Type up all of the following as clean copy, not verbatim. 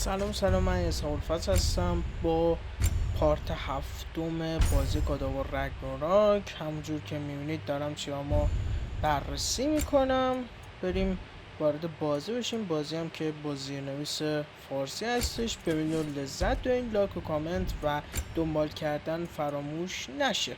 سلام من اسحاق هستم با پارت هفتم بازی وار رگناروک. همونجور که میبینید دارم چیامو بررسی میکنم. بریم وارد بازی بشیم. بازی هم که با زیرنویس فارسی هستش. ببینید و لذت دارین. لایک و کامنت و دنبال کردن فراموش نشه.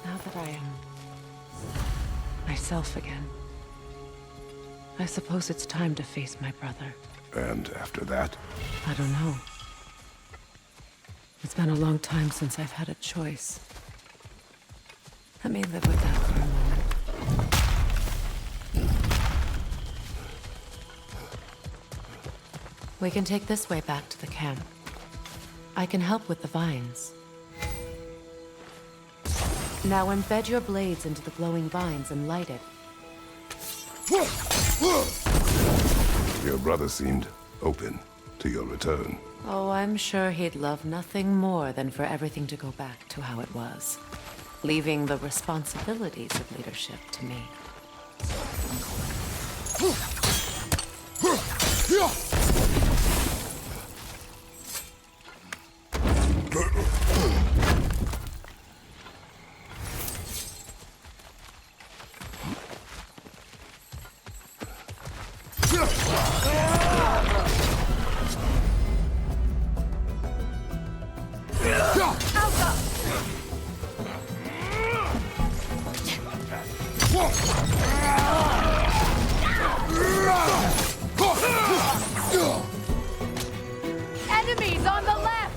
Now that I am myself again, I suppose it's time to face my brother. And after that? I don't know. It's been a long time since I've had a choice. Let me live with that for a moment. We can take this way back to the camp. I can help with the vines. Now embed your blades into the glowing vines and light it. Your brother seemed open to your return. Oh, I'm sure he'd love nothing more than for everything to go back to how it was, leaving the responsibilities of leadership to me. Enemies on the left!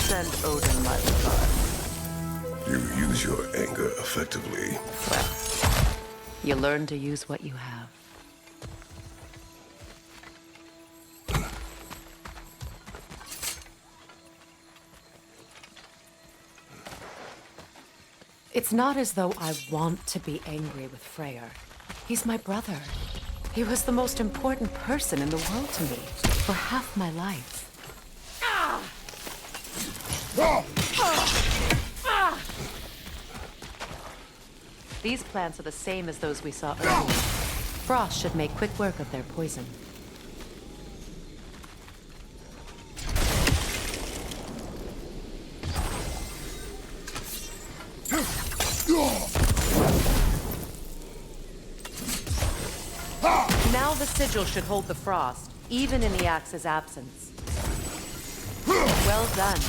Send Odin my regard. You use your anger effectively. Well, you learn to use what you have. It's not as though I want to be angry with Freyr. He's my brother. He was the most important person in the world to me for half my life. These plants are the same as those we saw earlier. Frost should make quick work of their poison. Now the sigil should hold the frost, even in the axe's absence. Well done.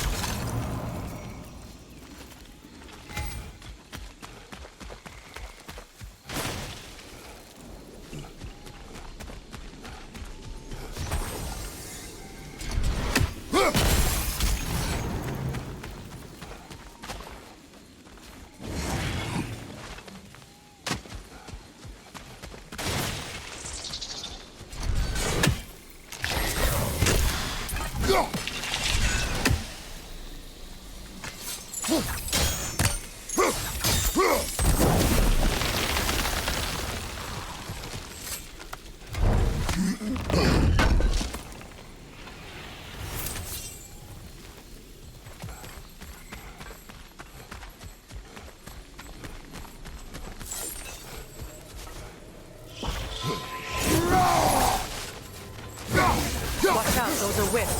Watch out, those are whips.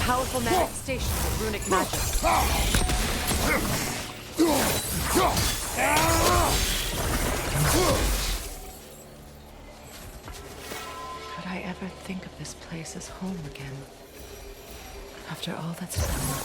Powerful manifestations of runic magic. Could I ever think of this place as home again? After all that's done.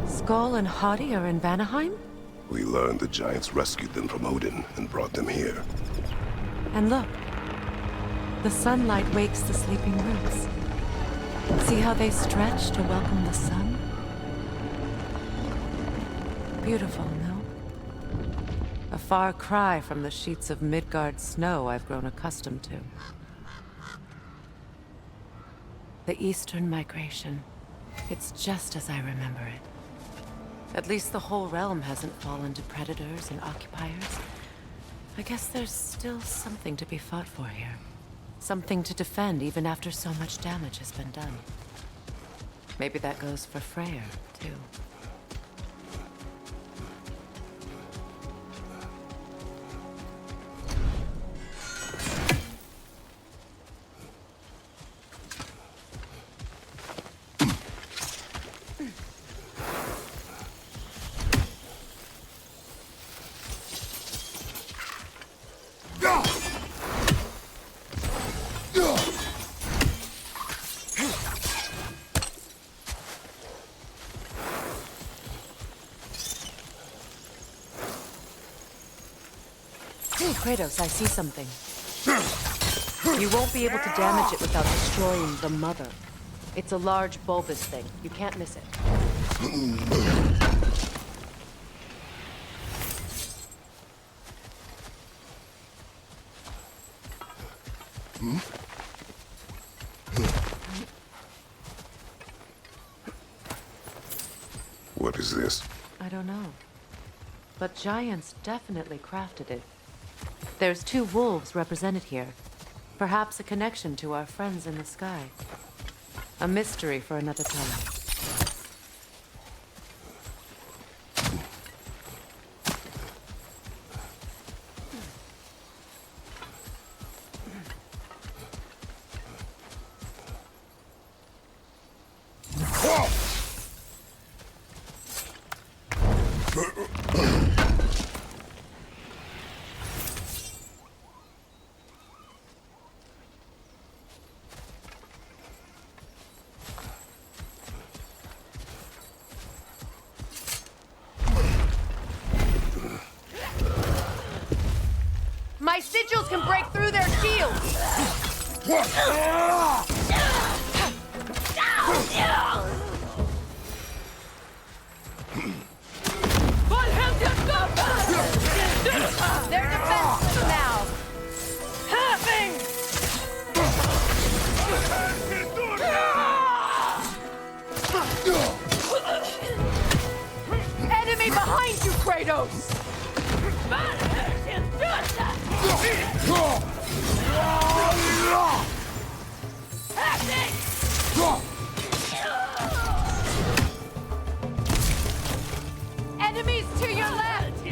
Skull and Hottie are in Vanaheim? We learned the giants rescued them from Odin and brought them here. And look, the sunlight wakes the sleeping roots. See how they stretch to welcome the sun? Beautiful, no? A far cry from the sheets of Midgard snow I've grown accustomed to. The Eastern Migration. It's just as I remember it. At least the whole realm hasn't fallen to predators and occupiers. I guess there's still something to be fought for here. Something to defend even after so much damage has been done. Maybe that goes for Freyr, too. Kratos, I see something. You won't be able to damage it without destroying the mother. It's a large bulbous thing. You can't miss it. What is this? I don't know. But giants definitely crafted it. There's 2 wolves represented here. Perhaps a connection to our friends in the sky. A mystery for another time. My sigils can break through their shields! They're defenseless now! Enemy behind you, Kratos! Enemies to your left!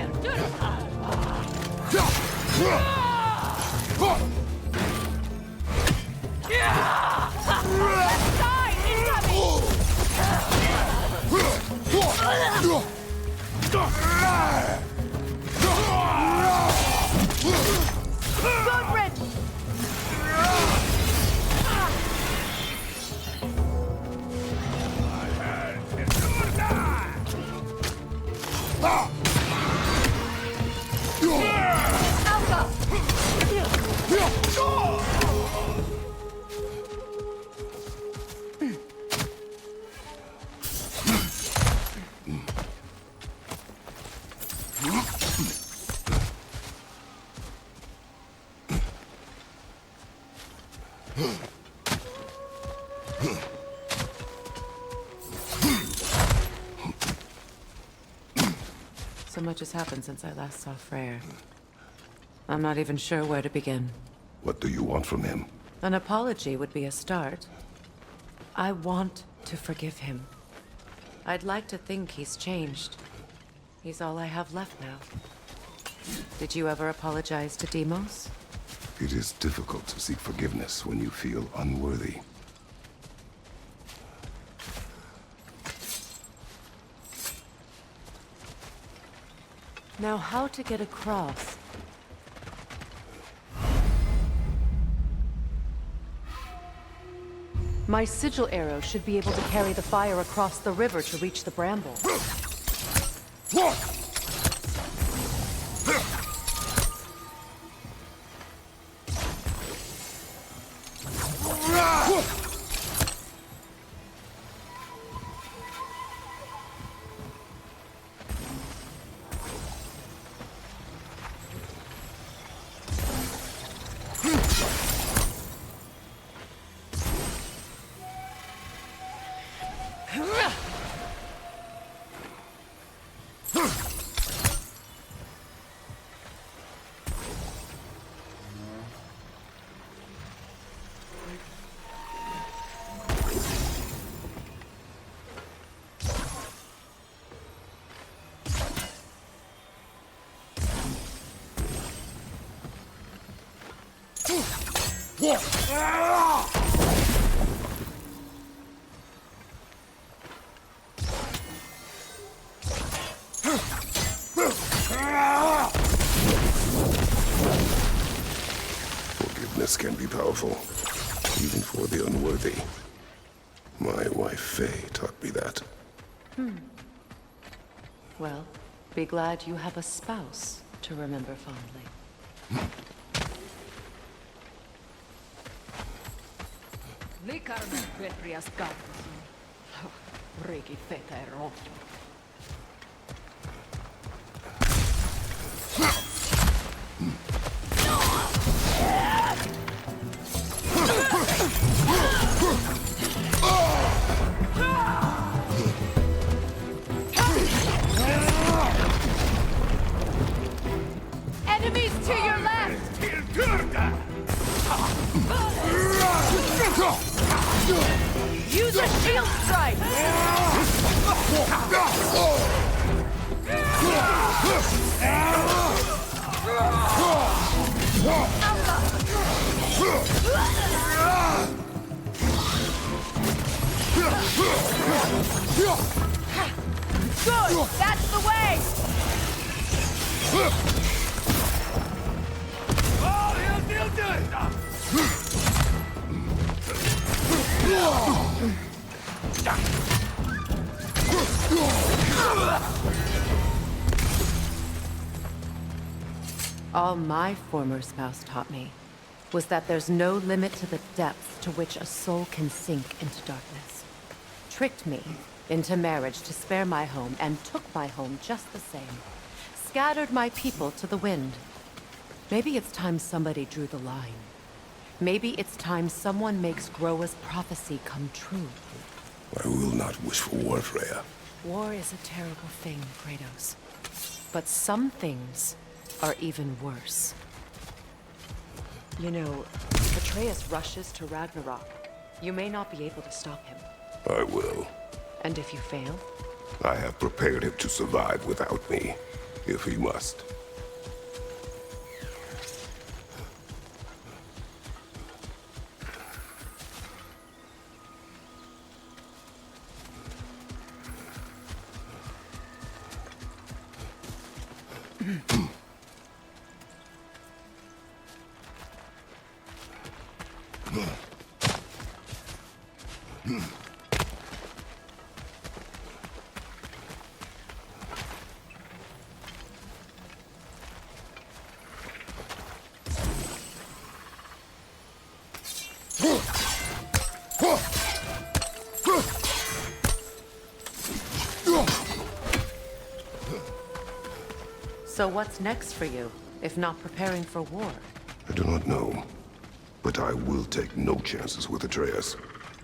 Left side incoming! Goodrich! Alpha! So much has happened since I last saw Freyr. I'm not even sure where to begin. What do you want from him? An apology would be a start. I want to forgive him. I'd like to think he's changed. He's all I have left now. Did you ever apologize to Demos? It is difficult to seek forgiveness when you feel unworthy. Now how to get across? My sigil arrow should be able to carry the fire across the river to reach the bramble. Forgiveness can be powerful, even for the unworthy. My wife Faye taught me that. Well, be glad you have a spouse to remember fondly. Enemies to your left! Use a shield strike! Good! That's the way! All my former spouse taught me was that there's no limit to the depth to which a soul can sink into darkness. Tricked me into marriage to spare my home and took my home just the same. Scattered my people to the wind. Maybe it's time somebody drew the line. Maybe it's time someone makes Groa's prophecy come true. I will not wish for war, Freya. War is a terrible thing, Kratos. But some things are even worse. You know, if Atreus rushes to Ragnarok, you may not be able to stop him. I will. And if you fail? I have prepared him to survive without me, if he must. So what's next for you, if not preparing for war? I do not know, but I will take no chances with Atreus.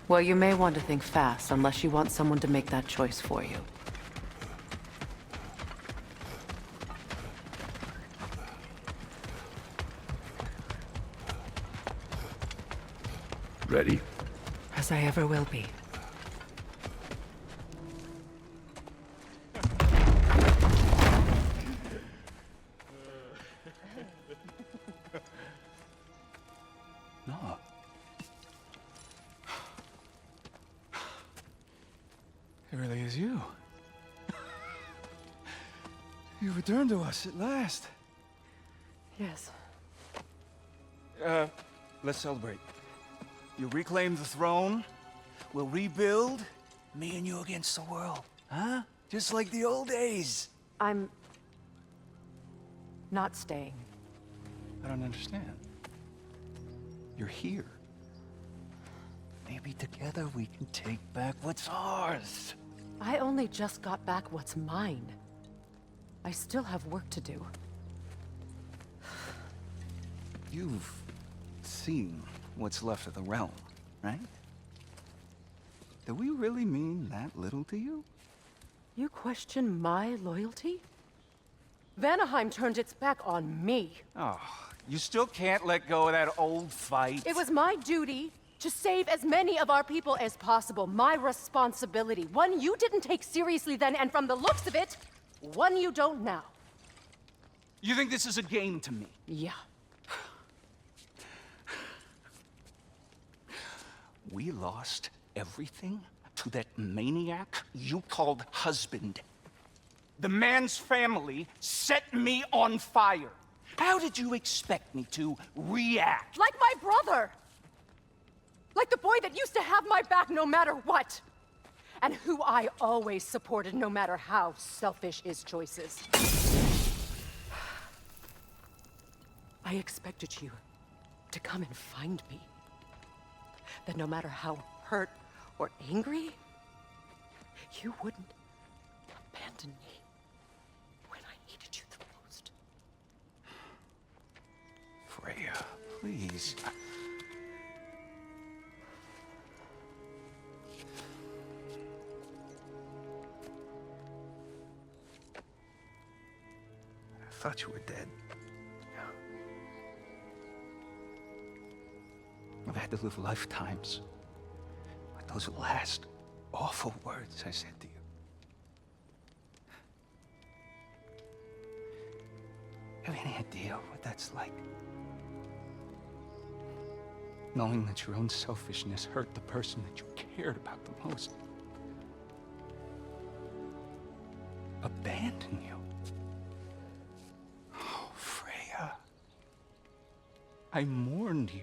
Well, you may want to think fast, unless you want someone to make that choice for you. Ready? As I ever will be. No. It really is you. You returned to us at last. Yes. Let's celebrate. You reclaim the throne. We'll rebuild. Me and you against the world. Huh? Just like the old days. I'm not staying. I don't understand. You're here. Maybe together we can take back what's ours. I only just got back what's mine. I still have work to do. You've seen what's left of the realm, right? Do we really mean that little to you? You question my loyalty? Vanaheim turned its back on me. Oh, you still can't let go of that old fight? It was my duty to save as many of our people as possible. My responsibility. One you didn't take seriously then, and from the looks of it, one you don't now. You think this is a game to me? Yeah. We lost everything to that maniac you called husband. The man's family set me on fire. How did you expect me to react? Like my brother! Like the boy that used to have my back no matter what! And who I always supported no matter how selfish his choices. I expected you to come and find me. That no matter how hurt or angry, you wouldn't abandon me when I needed you the most. Freya, please. I thought you were dead. I've had to live lifetimes with those last awful words I said to you. Have any idea what that's like? Knowing that your own selfishness hurt the person that you cared about the most. Abandon you. Oh, Freya. I mourned you.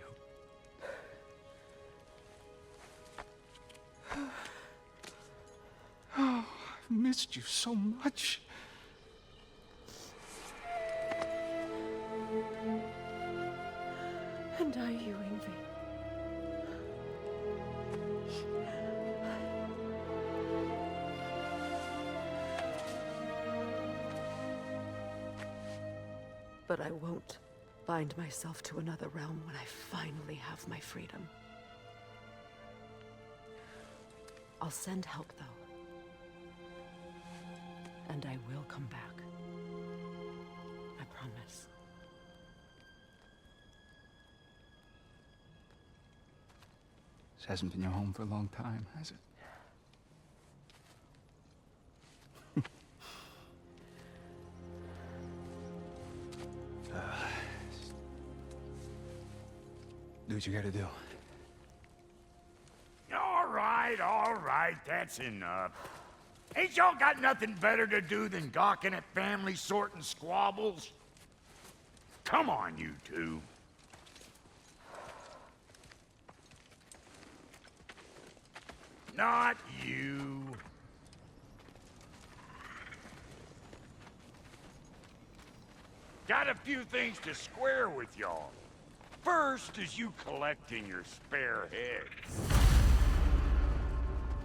Oh, I've missed you so much. And I you, Ingvi. But I won't bind myself to another realm when I finally have my freedom. I'll send help, though. And I will come back. I promise. This hasn't been your home for a long time, has it? Do what you gotta do. All right, that's enough. Ain't y'all got nothing better to do than gawking at family sorting squabbles? Come on, you two. Not you. Got a few things to square with y'all. First is you collecting your spare heads.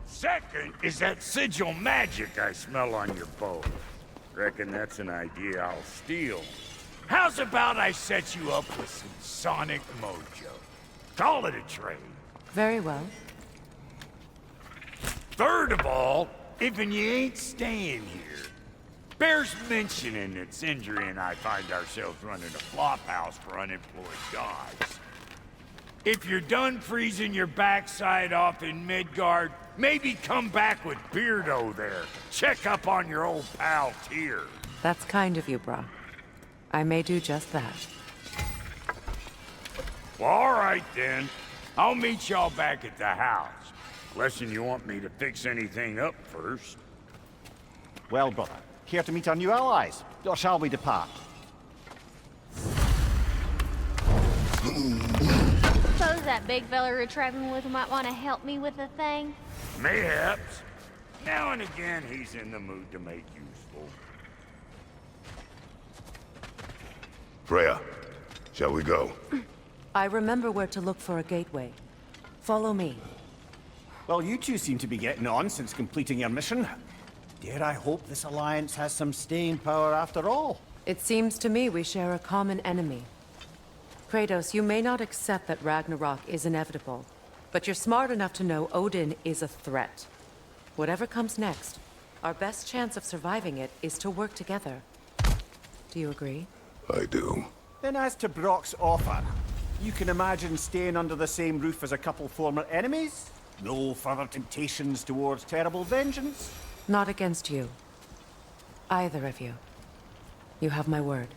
Second is that sigil magic I smell on your bow. Reckon that's an idea I'll steal. How's about I set you up with some sonic mojo? Call it a trade. Very well. Third of all, if you ain't staying here, bears mentioning that Sindri and I find ourselves running a flop house for unemployed guys. If you're done freezing your backside off in Midgard, maybe come back with Beardo there. Check up on your old pal Tyr. That's kind of you, brah. I may do just that. Well, all right then. I'll meet y'all back at the house. Unless you want me to fix anything up first. Well, brother, care to meet our new allies? Or shall we depart? Suppose that big fella you're traveling with might want to help me with the thing? Mayhaps. Now and again, he's in the mood to make useful. Freya, shall we go? I remember where to look for a gateway. Follow me. Well, you two seem to be getting on since completing your mission. Dare I hope this alliance has some staying power after all? It seems to me we share a common enemy. Kratos, you may not accept that Ragnarok is inevitable, but you're smart enough to know Odin is a threat. Whatever comes next, our best chance of surviving it is to work together. Do you agree? I do. Then as to Brock's offer, you can imagine staying under the same roof as a couple former enemies? No further temptations towards terrible vengeance? Not against you. Either of you. You have my word.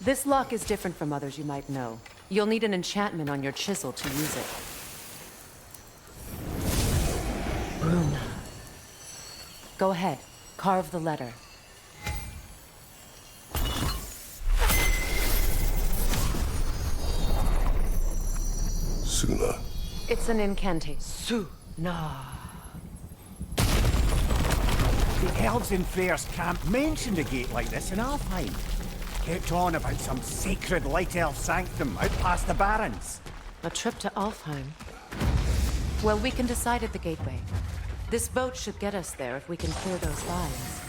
This lock is different from others you might know. You'll need an enchantment on your chisel to use it. Rune. Go ahead. Carve the letter. Suna. It's an incantation. Suna. The elves in Freyr's camp mentioned a gate like this in Alfheim. Kept on about some sacred light elf sanctum out past the barrens. A trip to Alfheim. Well, we can decide at the gateway. This boat should get us there if we can clear those vines.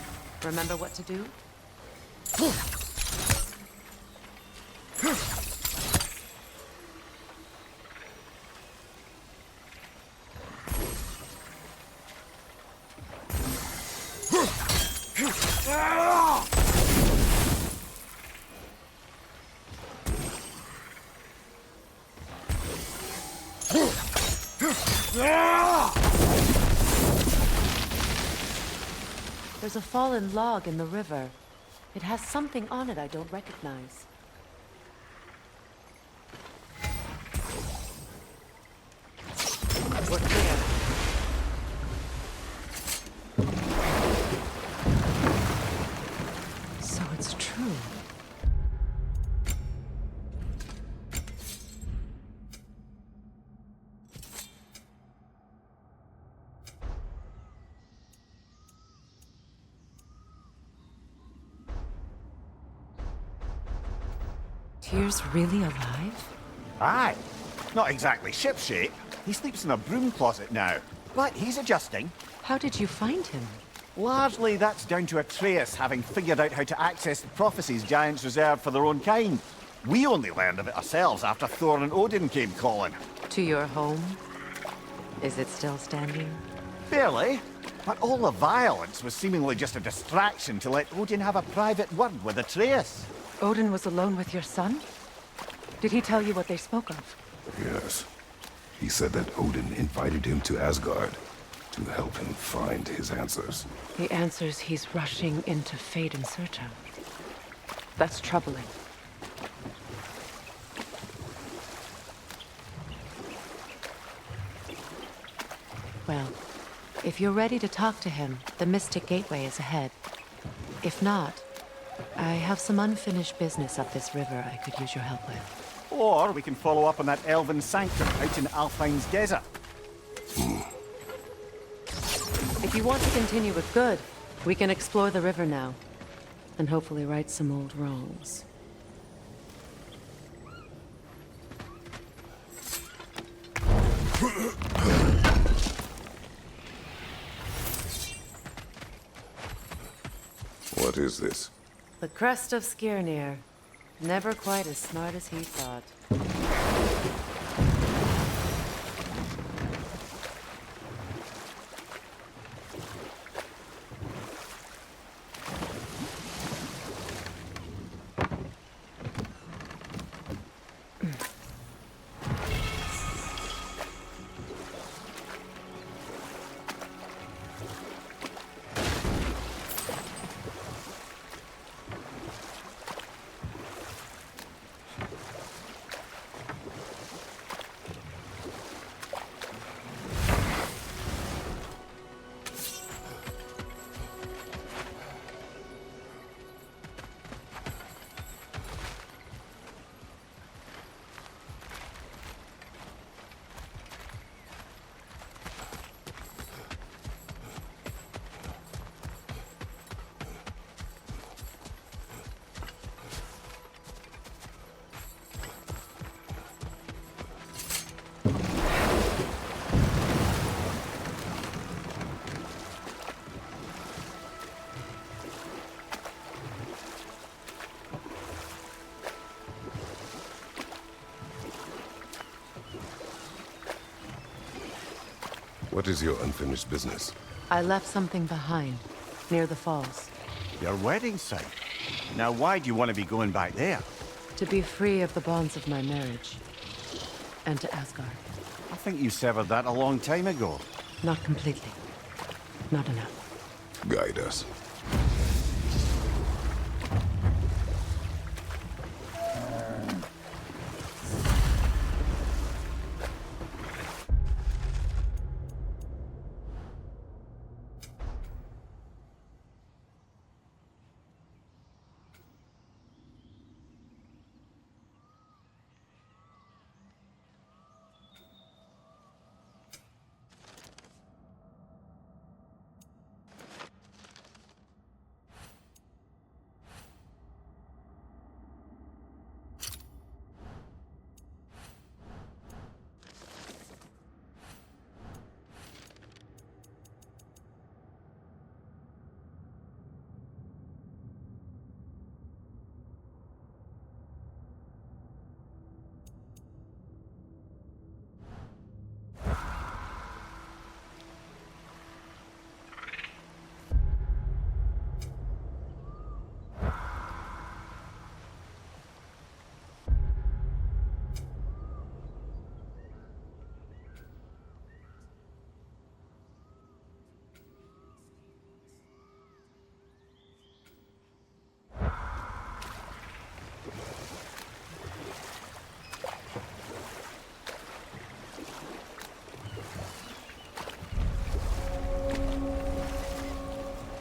Remember what to do? There's a fallen log in the river. It has something on it I don't recognize. We're clear. So it's true. Tyr's really alive? Aye. Not exactly shipshape. He sleeps in a broom closet now. But he's adjusting. How did you find him? Largely that's down to Atreus having figured out how to access the prophecies giants reserved for their own kind. We only learned of it ourselves after Thor and Odin came calling. To your home? Is it still standing? Fairly. But all the violence was seemingly just a distraction to let Odin have a private word with Atreus. Odin was alone with your son? Did he tell you what they spoke of? Yes. He said that Odin invited him to Asgard to help him find his answers. The answers he's rushing into fate in search of. That's troubling. Well, if you're ready to talk to him, the Mystic Gateway is ahead. If not, I have some unfinished business up this river I could use your help with. Or we can follow up on that elven sanctum out in Alfine's Desert. If you want to continue with good, we can explore the river now. And hopefully right some old wrongs. What is this? The crest of Skirnir. Never quite as smart as he thought. What is your unfinished business? I left something behind, near the falls. Your wedding site. Now why do you want to be going back there? To be free of the bonds of my marriage. And to Asgard. I think you severed that a long time ago. Not completely. Not enough. Guide us.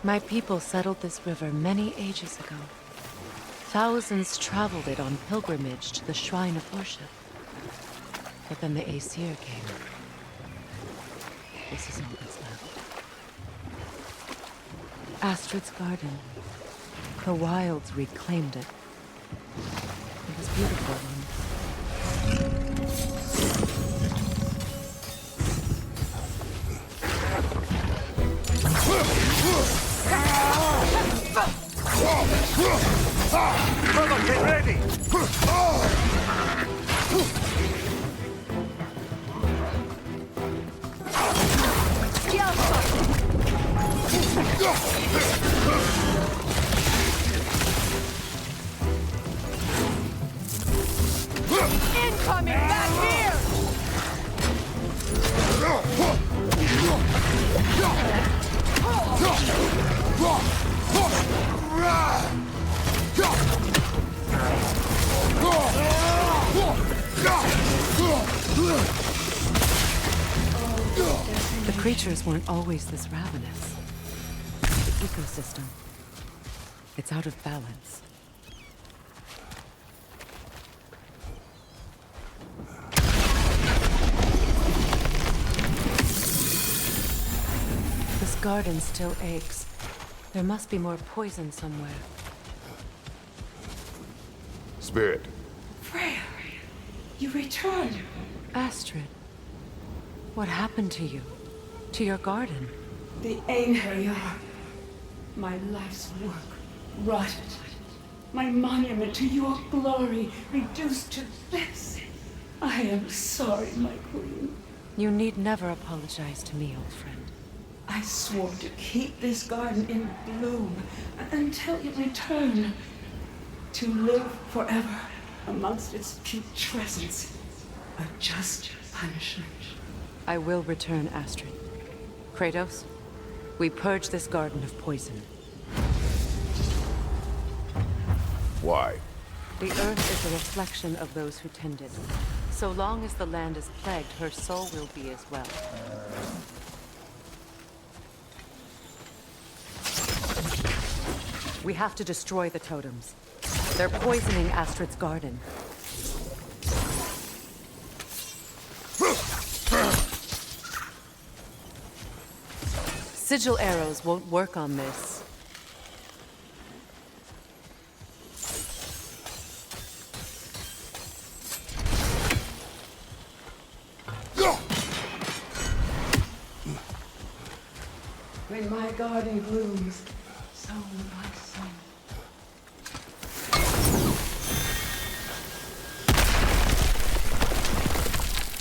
My people settled this river many ages ago. Thousands traveled it on pilgrimage to the shrine of worship. But then the Aesir came. This is all that's left. Astrid's garden. The wilds reclaimed it. It was beautiful once. Brother, get ready! Incoming back here! The creatures weren't always this ravenous. The ecosystem, it's out of balance. This garden still aches. There must be more poison somewhere. Spirit. Freya, you returned. Astrid, what happened to you? To your garden? The Anger, my life's work rotted. My monument to your glory reduced to this. I am sorry, my queen. You need never apologize to me, old friend. I swore to keep this garden in bloom until you return. To live forever amongst its putrescence. A just punishment. I will return, Astrid. Kratos, we purge this garden of poison. Why? The earth is a reflection of those who tend it. So long as the land is plagued, her soul will be as well. We have to destroy the totems. They're poisoning Astrid's garden. Sigil arrows won't work on this. When my garden blooms, so will my soul.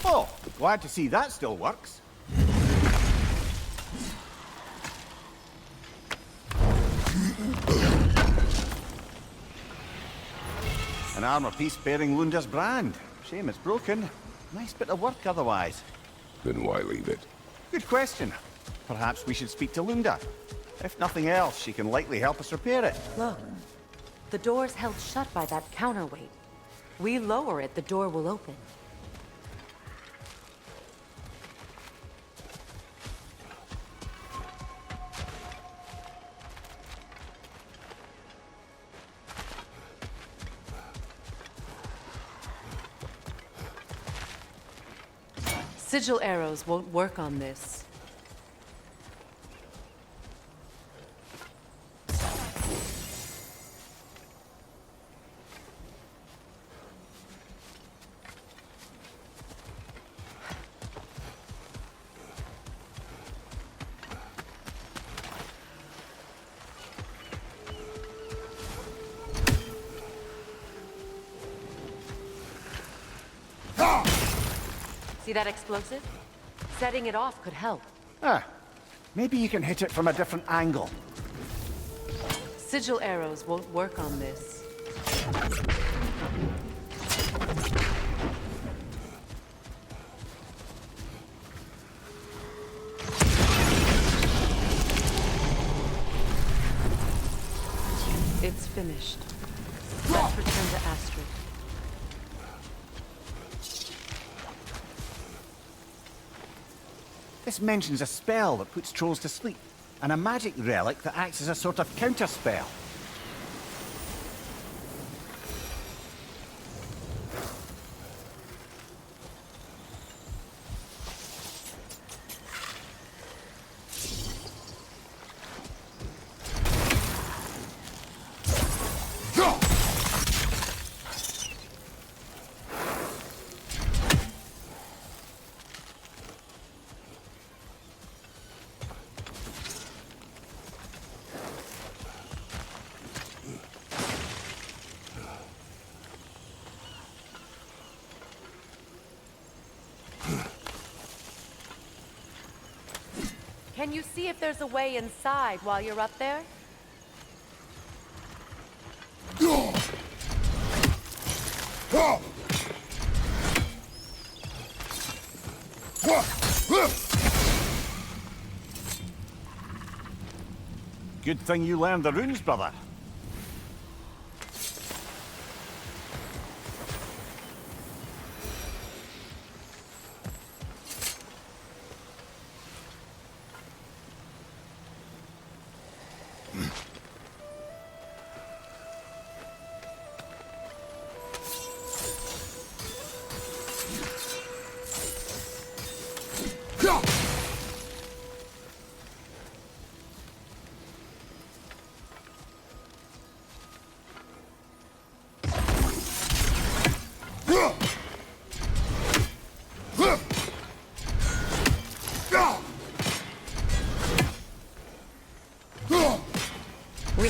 Oh, glad to see that still works. An armor piece bearing Lunda's brand. Shame it's broken. Nice bit of work otherwise. Then why leave it? Good question. Perhaps we should speak to Lunda. If nothing else, she can likely help us repair it. Look, the door's held shut by that counterweight. We lower it, the door will open. Sigil arrows won't work on this. See that explosive? Setting it off could help. Ah, maybe you can hit it from a different angle. Sigil arrows won't work on this. It's finished. Let's return to Astrid. This mentions a spell that puts trolls to sleep, and a magic relic that acts as a sort of counter-spell. Can you see if there's a way inside while you're up there? Good thing you learned the runes, brother.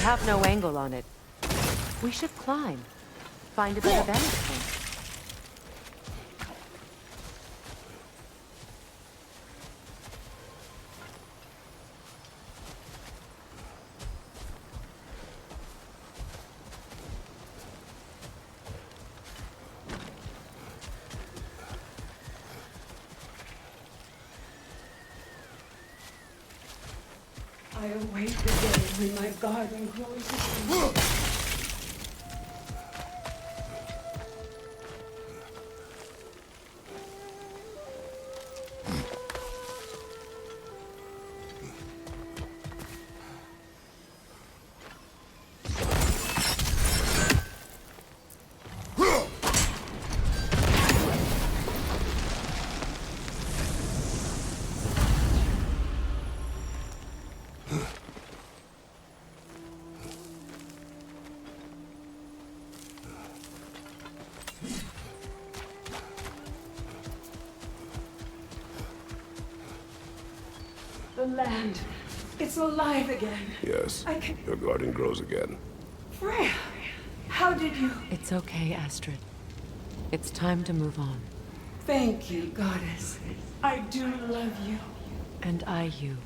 have no angle on it. We should climb. Find a better vantage point. I await the day when my garden grows again. The land. It's alive again. Yes, your garden grows again. Freya, how did you... It's okay, Astrid. It's time to move on. Thank you, goddess. I do love you. And I you.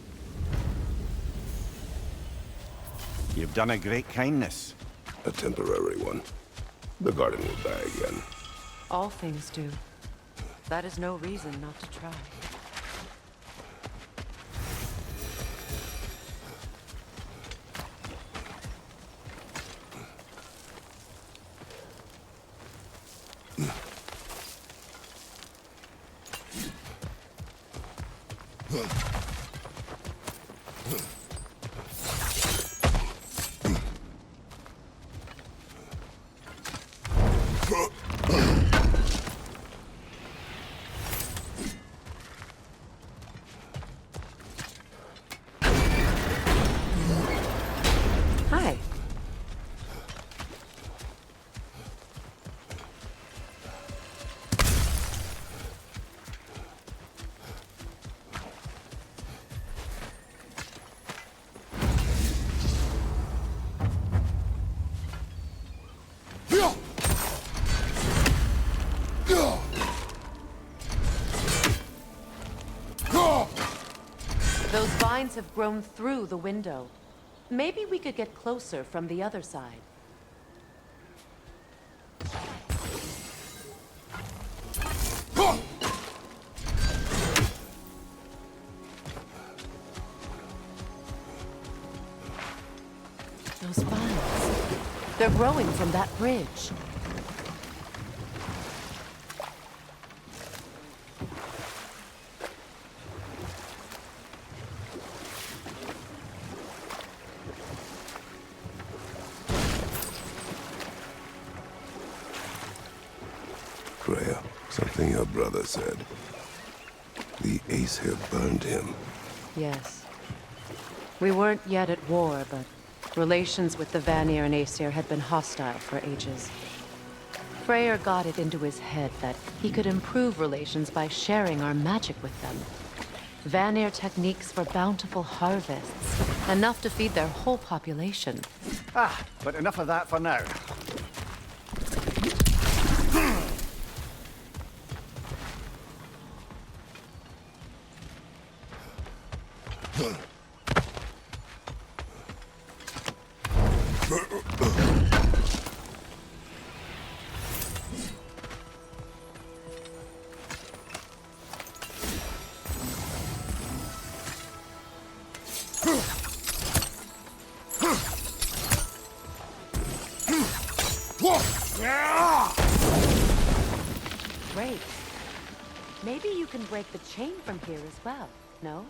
You've done a great kindness. A temporary one. The garden will die again. All things do. That is no reason not to try. Hi. Those vines have grown through the window. Maybe we could get closer from the other side. Those vines. They're growing from that bridge. Freya, something your brother said. The Ace here burned him. Yes. We weren't yet at war, but relations with the Vanir and Aesir had been hostile for ages. Freyr got it into his head that he could improve relations by sharing our magic with them. Vanir techniques for bountiful harvests, enough to feed their whole population. But enough of that for now. Great. Maybe you can break the chain from here as well, no?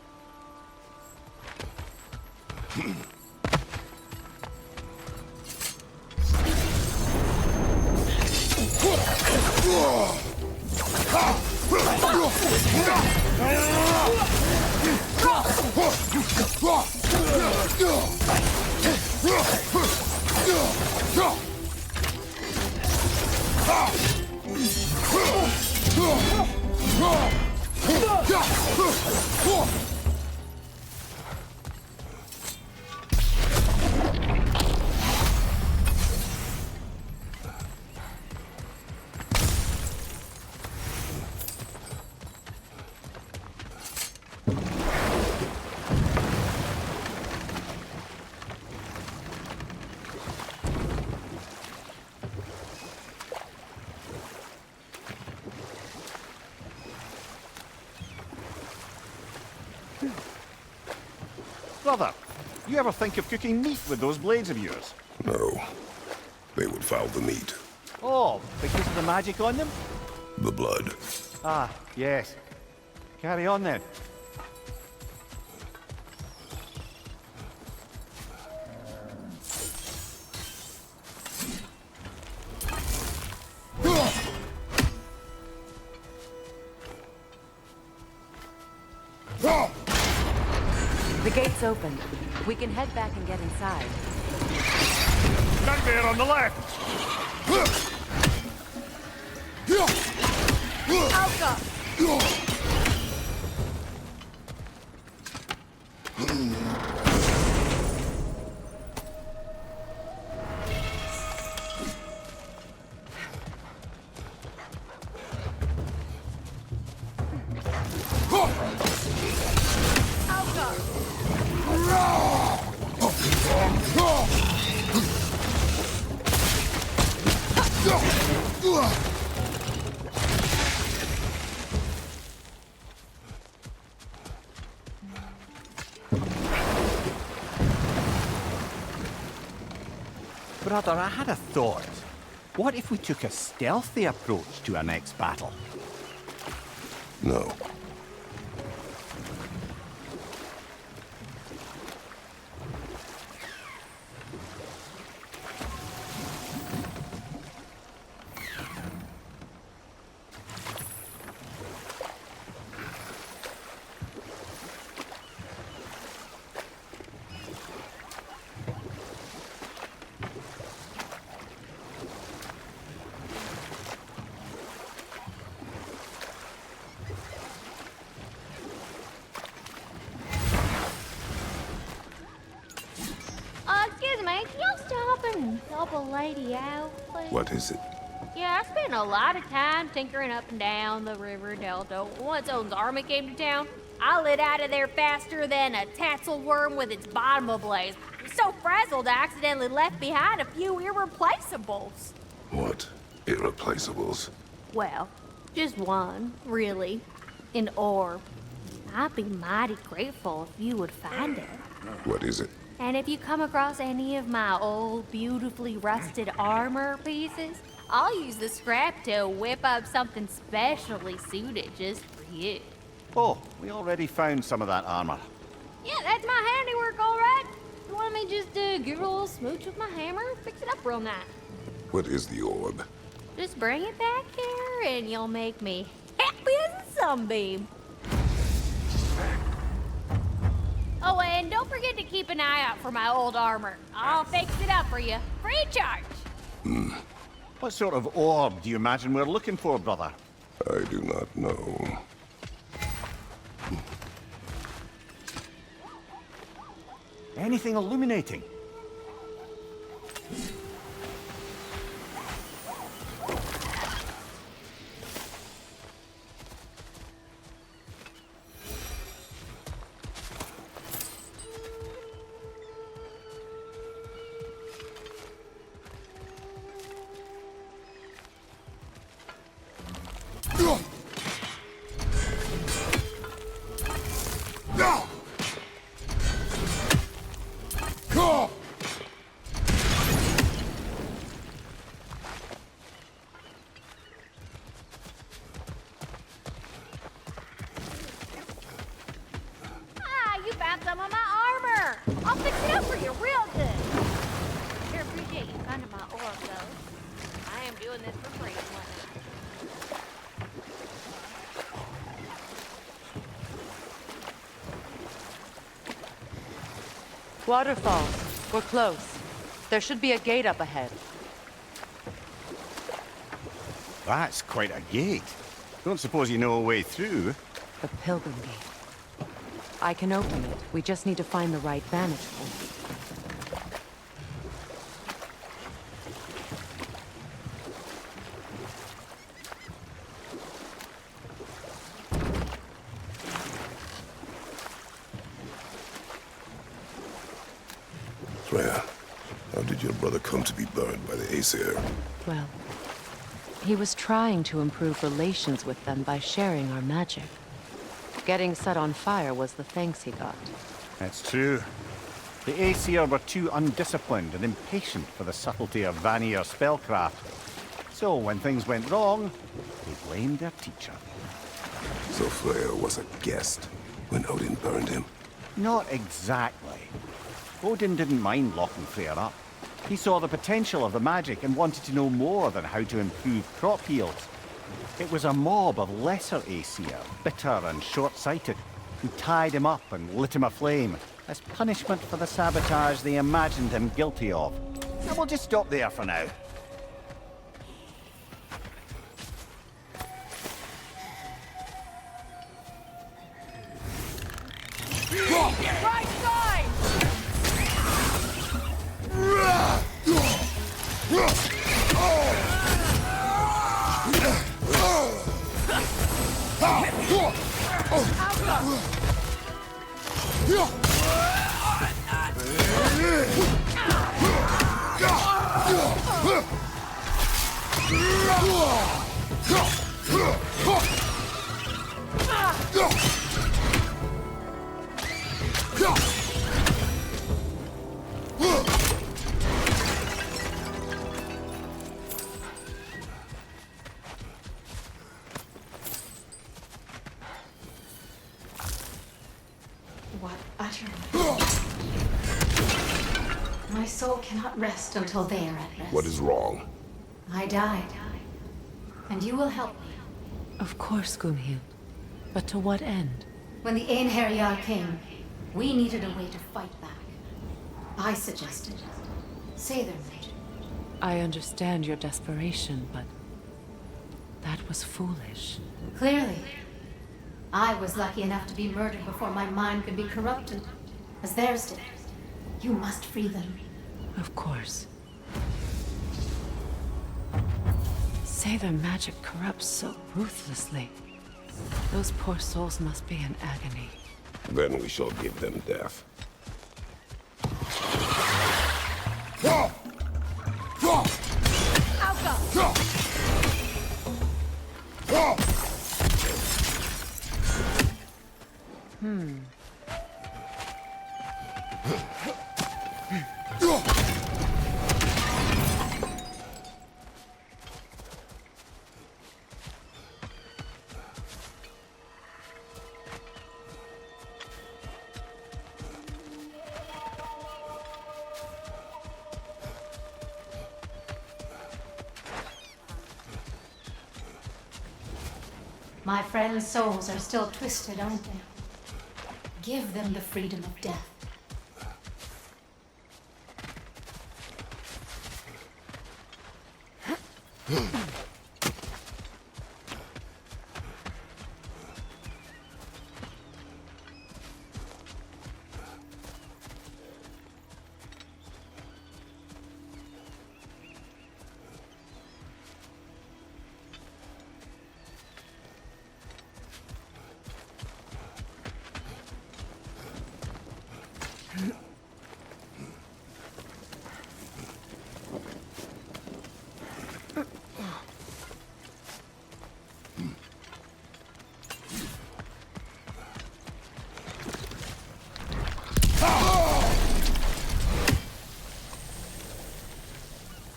Brother, you ever think of cooking meat with those blades of yours? No. They would foul the meat. Oh, because of the magic on them? The blood. Ah, yes. Carry on then. The gate's open. We can head back and get inside. Gunbear on the left! Brother, I had a thought. What if we took a stealthy approach to our next battle? No. Excuse me, can y'all stop and help a lady out, please? What is it? Yeah, I spent a lot of time tinkering up and down the river delta. Once Odin's army came to town, I lit out of there faster than a tassel worm with its bottom ablaze. So frazzled, I accidentally left behind a few irreplaceables. What? Irreplaceables? Well, just one, really. An orb. I'd be mighty grateful if you would find it. What is it? And if you come across any of my old, beautifully rusted armor pieces, I'll use the scrap to whip up something specially suited just for you. Oh, we already found some of that armor. Yeah, that's my handiwork, all right. You want me just to give it a little smooch with my hammer? Fix it up real nice. What is the orb? Just bring it back here and you'll make me happy as a sunbeam. Oh, and don't forget to keep an eye out for my old armor. I'll fix it up for you, free of charge. What sort of orb do you imagine we're looking for, brother? I do not know. Anything illuminating? You found some of my armor. I'll fix it up for you real good. Sure appreciate you finding my orb, though. I am doing this for free. Waterfalls. We're close. There should be a gate up ahead. That's quite a gate. Don't suppose you know a way through? The Pilgrim Gate. I can open it. We just need to find the right vantage point. Freya, how did your brother come to be burned by the Aesir? Well, he was trying to improve relations with them by sharing our magic. Getting set on fire was the thanks he got. That's true. The Aesir were too undisciplined and impatient for the subtlety of Vanir spellcraft. So when things went wrong, they blamed their teacher. So Freyr was a guest when Odin burned him? Not exactly. Odin didn't mind locking Freyr up. He saw the potential of the magic and wanted to know more than how to improve crop yields. It was a mob of lesser Aesir, bitter and short-sighted, who tied him up and lit him aflame as punishment for the sabotage they imagined him guilty of. And we'll just stop there for now. Right side! What utter... My soul cannot rest until they are at rest. What is wrong? I died. And you will help me. Of course, Gunhild. But to what end? When the Einherjar came, we needed a way to fight back. I suggested Sather magic. I understand your desperation, but that was foolish. Clearly. I was lucky enough to be murdered before my mind could be corrupted, as theirs did. You must free them. Of course. Sather magic corrupts so ruthlessly. Those poor souls must be in agony. Then we shall give them death. My friends' souls are still twisted, aren't they? Give them the freedom of death.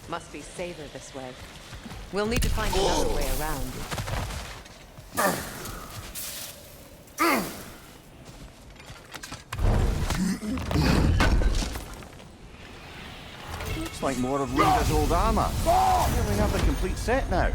Must be Sather this way. We'll need to find another way around. Looks like more of Linda's old armor. We have the complete set now.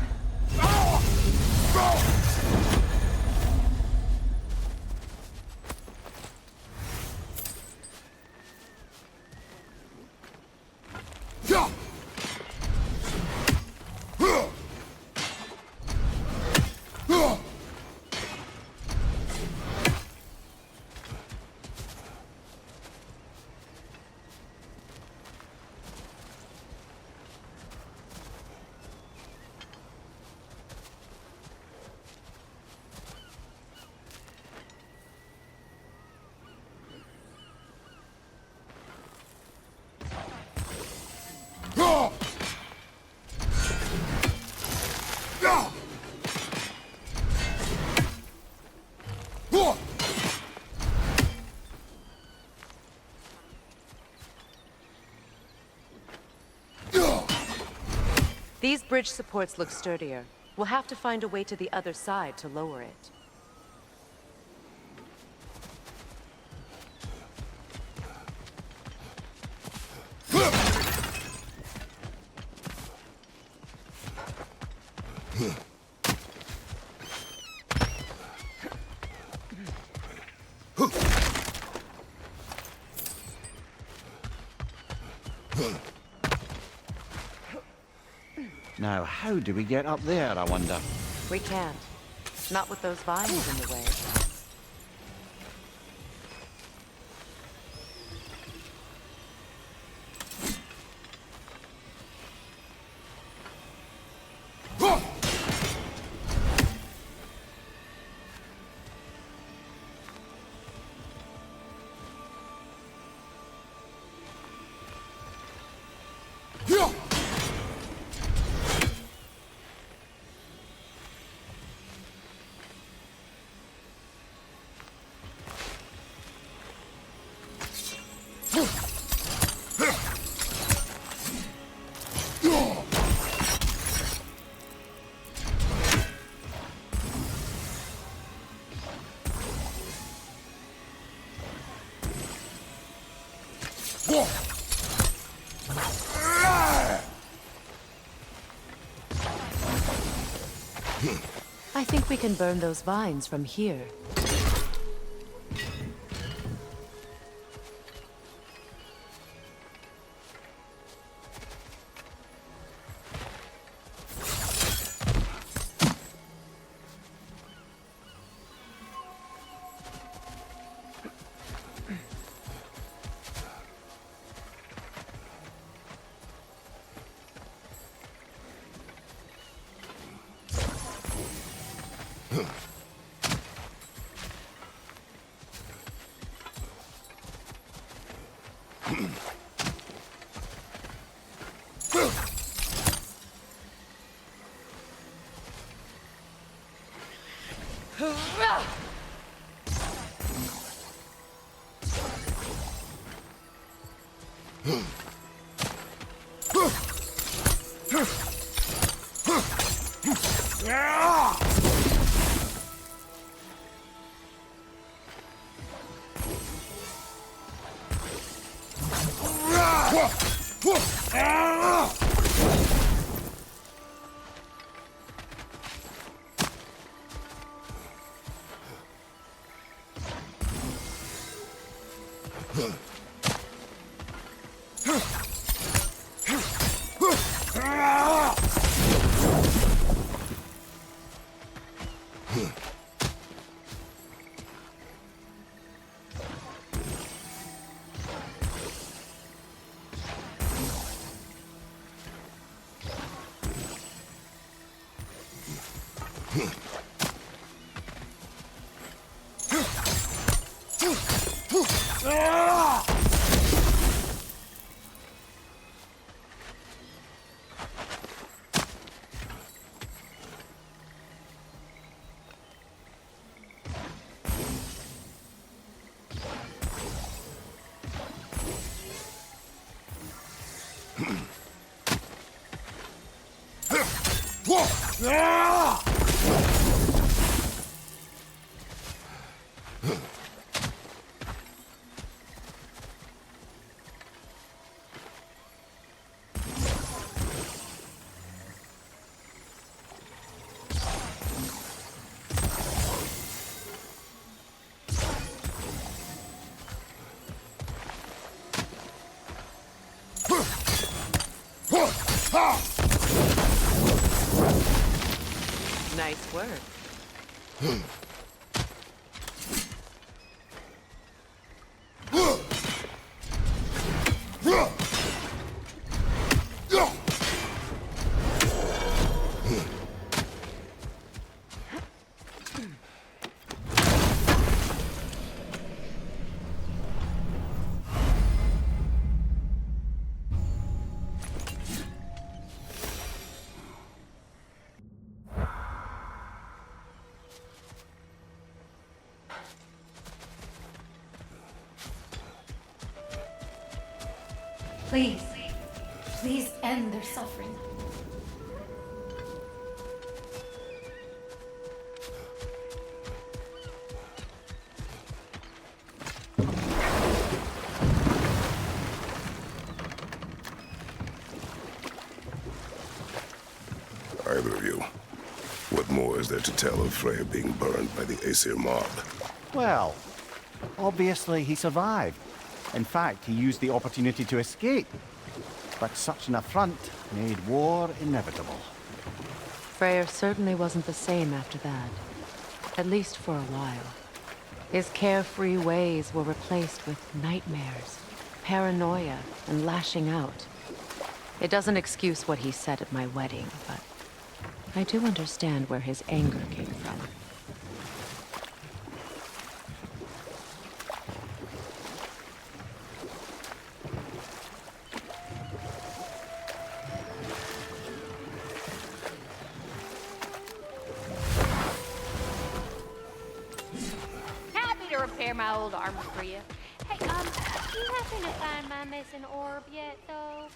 These bridge supports look sturdier. We'll have to find a way to the other side to lower it. Now, how do we get up there, I wonder? We can't. Not with those vines in the way. I think we can burn those vines from here. Nice work. Please, please end their suffering. more is there to tell of Freya being burned by the Aesir mob? Well, obviously he survived. In fact, he used the opportunity to escape. But such an affront made war inevitable. Freyr certainly wasn't the same after that. At least for a while. His carefree ways were replaced with nightmares, paranoia, and lashing out. It doesn't excuse what he said at my wedding, but I do understand where his anger came from. Happy to repair my old armor for you. Hey, do you happen to find my missing orb yet, though?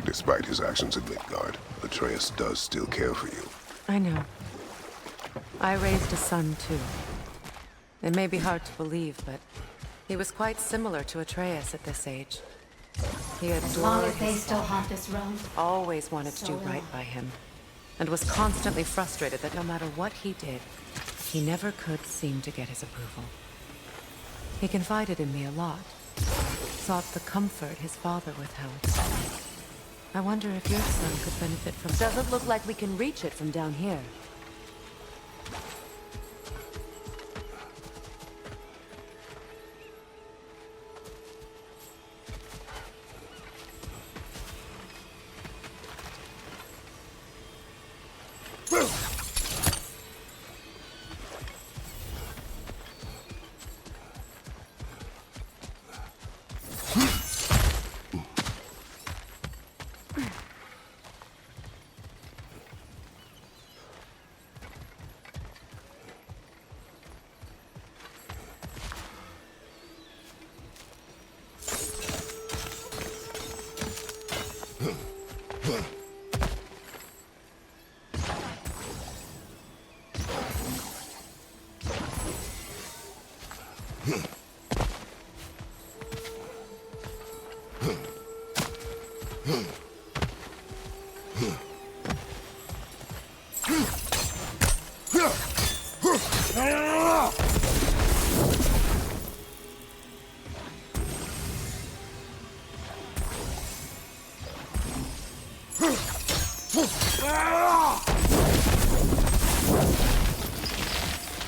Despite his actions at Midgard, Atreus does still care for you. I know. I raised a son, too. It may be hard to believe, but he was quite similar to Atreus at this age. He As long adored as they his still son, haunt this realm. always wanted to So do right by him, and was constantly frustrated that no matter what he did, he never could seem to get his approval. He confided in me a lot, sought the comfort his father withheld. I wonder if your son could benefit from... Doesn't look like we can reach it from down here.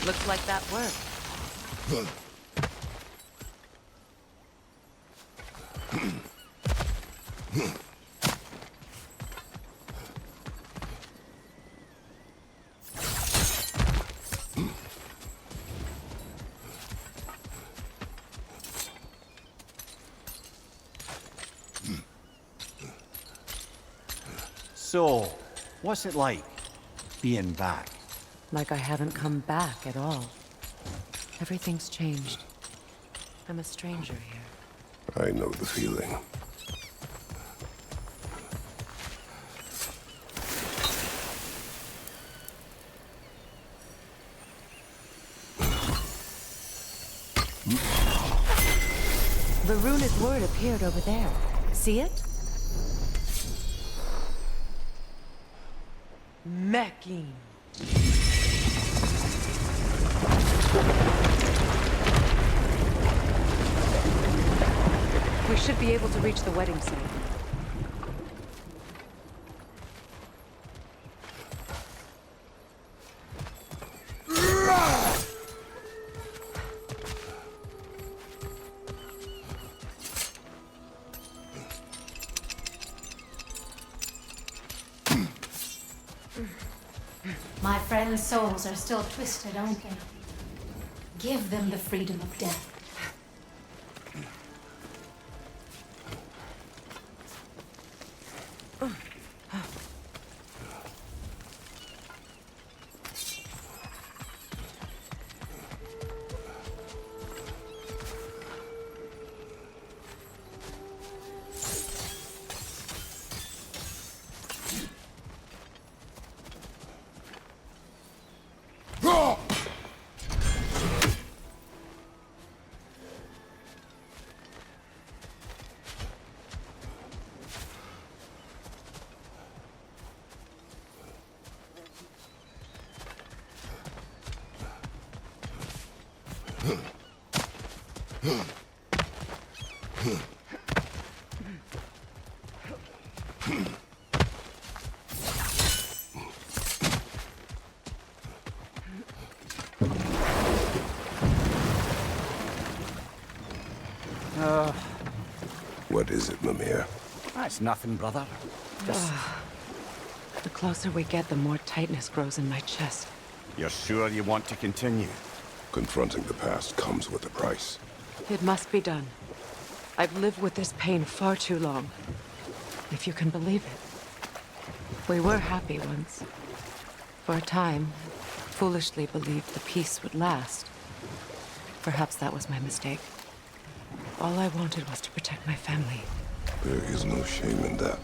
Looks like that worked. So, what's it like, being back? Like I haven't come back at all. Everything's changed. I'm a stranger here. I know the feeling. runic word appeared over there. See it? Mecking. We should be able to reach the wedding site. My friends' souls are still twisted, aren't they? Give them the freedom of death. What is it, Mimir? That's nothing, brother. Just... The closer we get, the more tightness grows in my chest. You're sure you want to continue? Confronting the past comes with a price. It must be done. I've lived with this pain far too long. If you can believe it. We were happy once. For a time, foolishly believed the peace would last. Perhaps that was my mistake. All I wanted was to protect my family. There is no shame in that.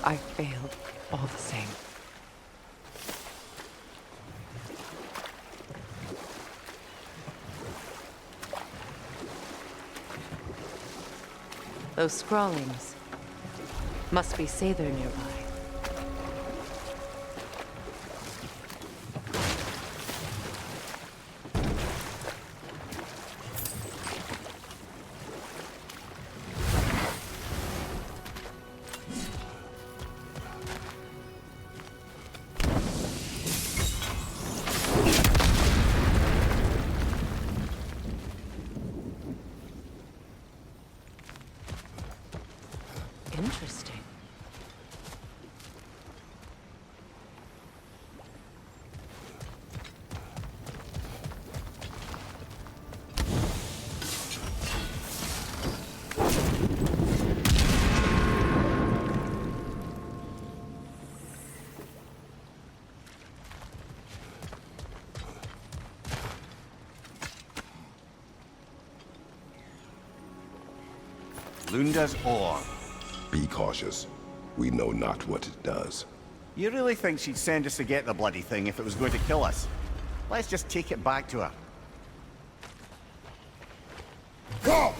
I failed, all the same. Those scrawlings must be Sather nearby. Interesting. Lunda's ore. Be cautious. We know not what it does. You really think she'd send us to get the bloody thing if it was going to kill us? Let's just take it back to her. Go!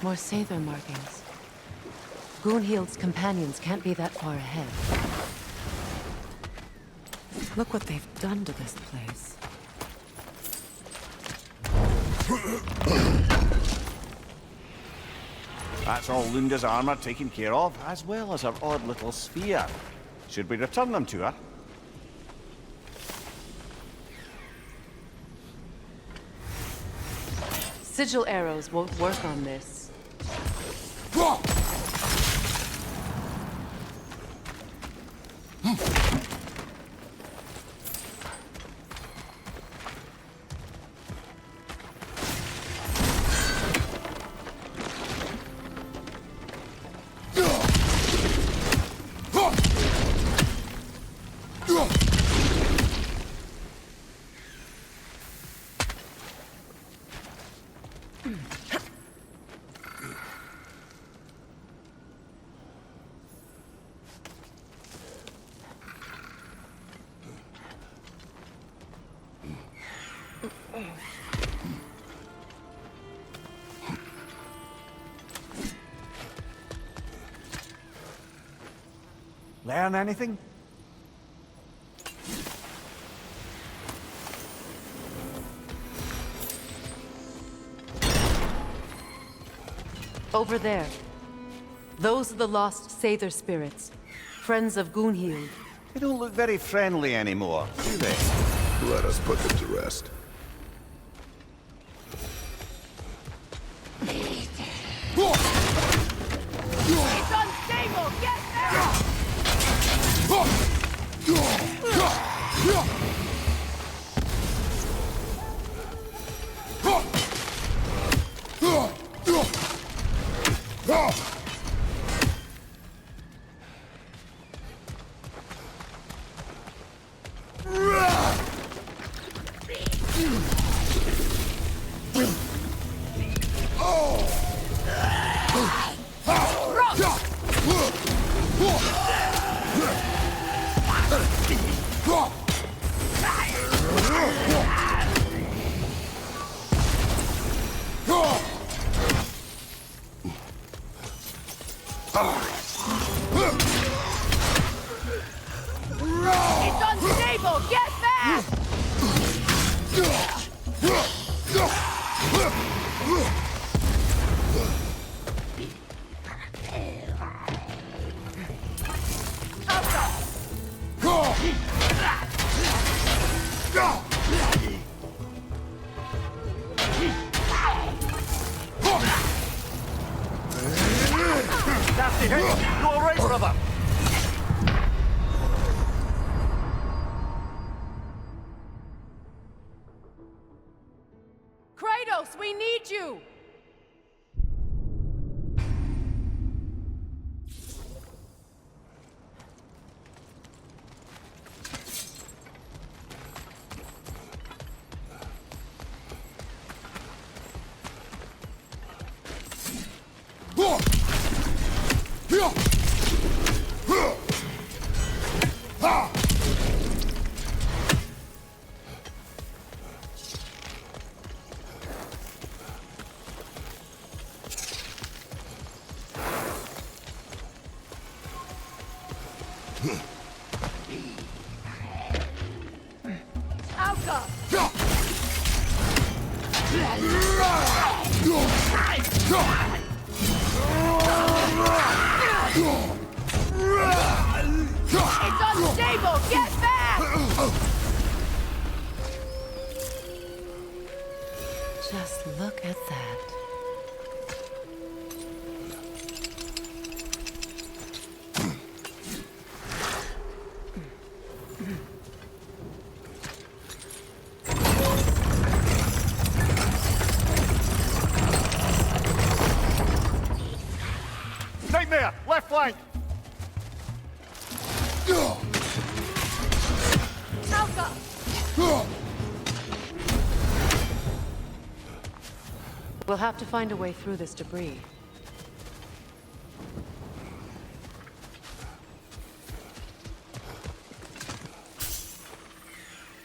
More Sather markings. Goonhield's companions can't be that far ahead. Look what they've done to this place. That's all Lunda's armor taken care of, as well as her odd little sphere. Should we return them to her? Sigil arrows won't work on this. Learn anything? Over there. Those are the lost Sather spirits. Friends of Goonhield. They don't look very friendly anymore, do they? Let us put them to rest. It's unstable! Get back! It's unstable! Get back! Nasty hit! You alright, brother? Kratos, we need you! It's unstable! Get back! Just look at that. Nightmare! Left flank! We'll have to find a way through this debris.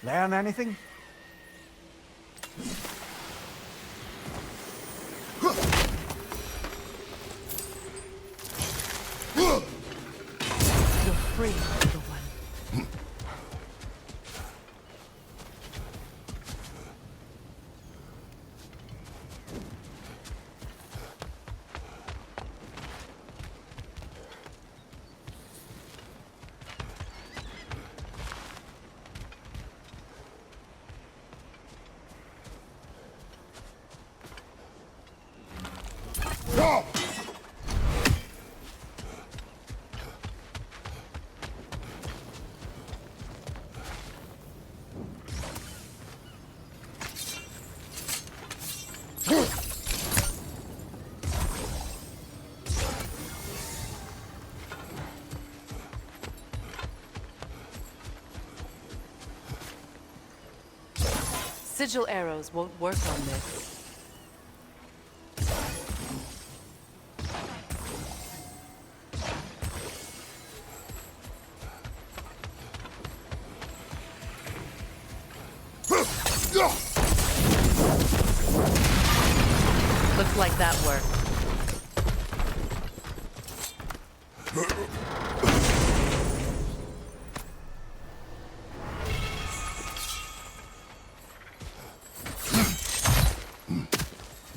Learn anything? Sigil arrows won't work on this. Looks like that worked.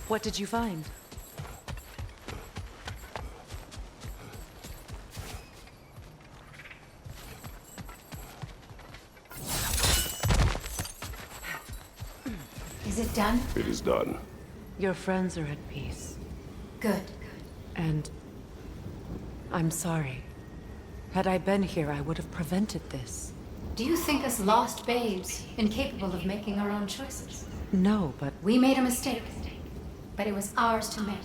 What did you find? Is it done? It is done. Your friends are at peace. Good. And I'm sorry. Had I been here, I would have prevented this. Do you think us lost babes, incapable of making our own choices? No, but We made a mistake, but it was ours to make,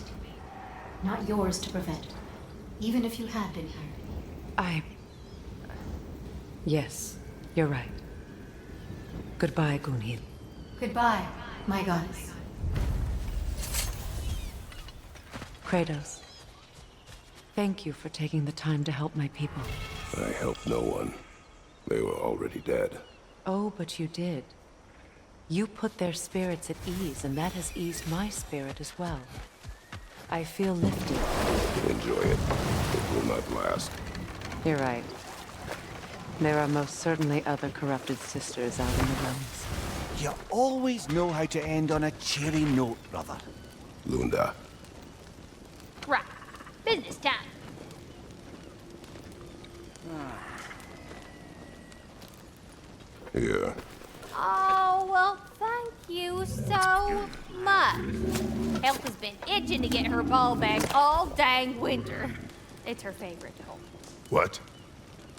not yours to prevent, even if you had been here. Yes, you're right. Goodbye, Gunhild. Goodbye, my goddess. Kratos. Thank you for taking the time to help my people. I helped no one. They were already dead. Oh, but you did. You put their spirits at ease, and that has eased my spirit as well. I feel lifted. Enjoy it. It will not last. You're right. There are most certainly other corrupted sisters out in the realms. You always know how to end on a cheery note, brother. Lunda. Right. Business time. Here. Oh, well, thank you so much. Health has been itching to get her ball back all dang winter. It's her favorite doll. What?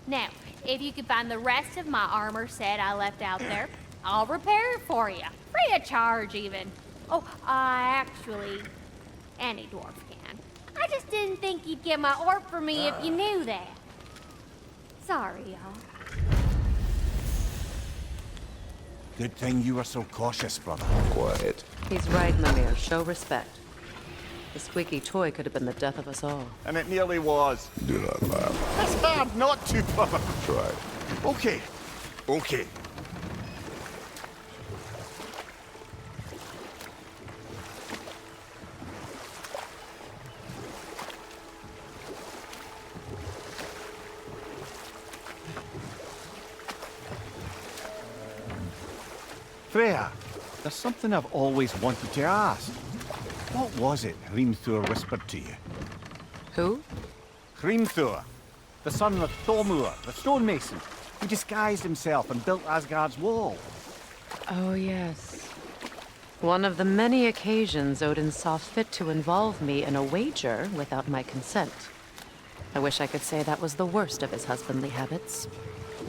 Now, if you could find the rest of my armor set I left out there, I'll repair it for you. Free of charge, even. Oh, actually, any dwarf can. I just didn't think you'd get my orb for me if you knew that. Sorry, y'all. Good thing you were so cautious, brother. Quiet. He's right, Mimir. Show respect. The squeaky toy could have been the death of us all. And it nearly was. Do not laugh. It's hard not to, brother. Try. Okay. Okay. Freya, there's something I've always wanted to ask. What was it Hrimthur whispered to you? Who? Hrimthur, the son of Thormur, the stonemason, who disguised himself and built Asgard's wall. Oh, yes. One of the many occasions Odin saw fit to involve me in a wager without my consent. I wish I could say that was the worst of his husbandly habits.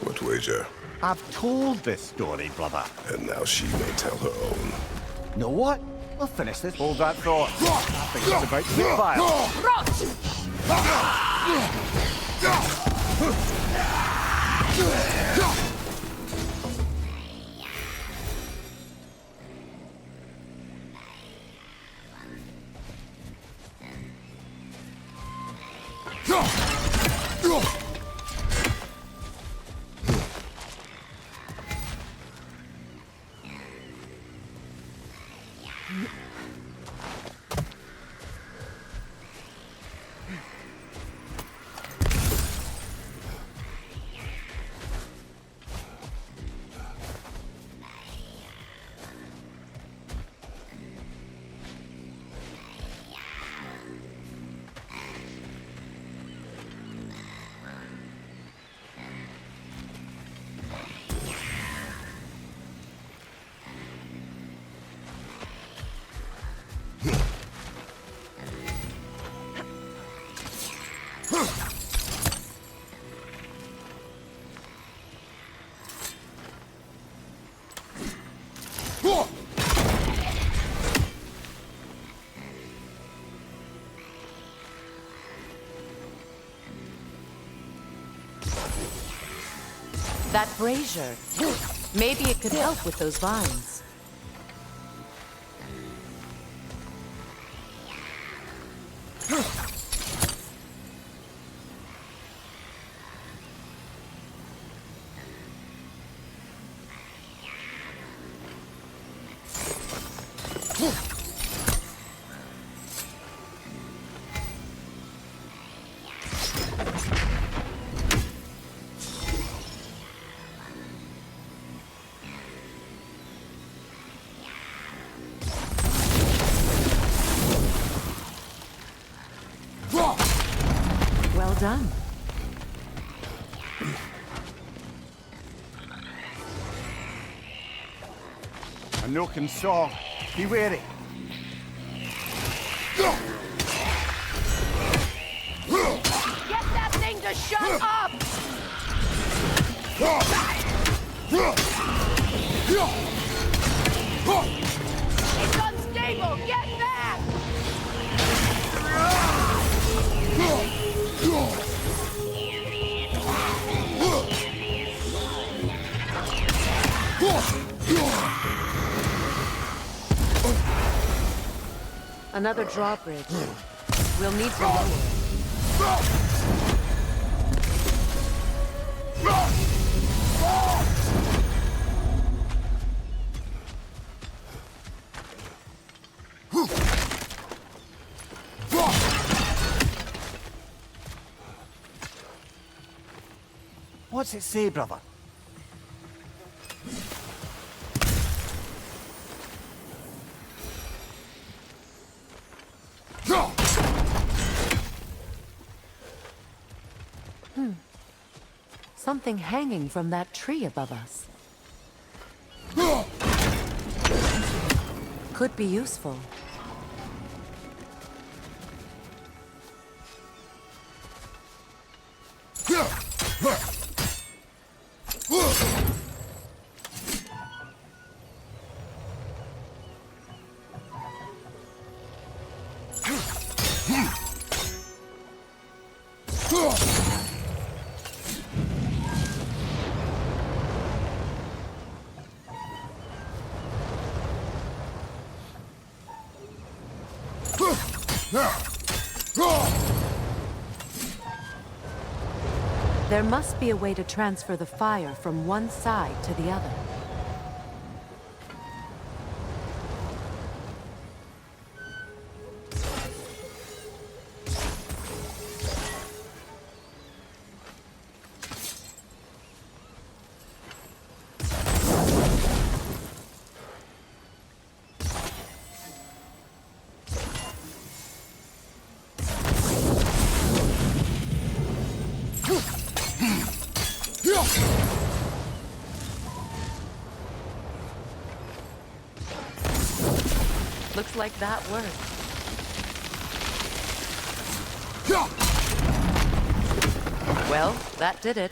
What wager? I've told this story, brother. And now she may tell her own. Know what? We'll finish this. Hold that thought. I think it's about to get violent. That brazier. Maybe it could help with those vines. Well done. A nook and saw. Be wary. Get that thing to shut up! It's unstable! Get back! Another drawbridge. We'll need to lower it. What's it say, brother? Something hanging from that tree above us. Could be useful. There must be a way to transfer the fire from one side to the other. Looks like that worked. Well, that did it.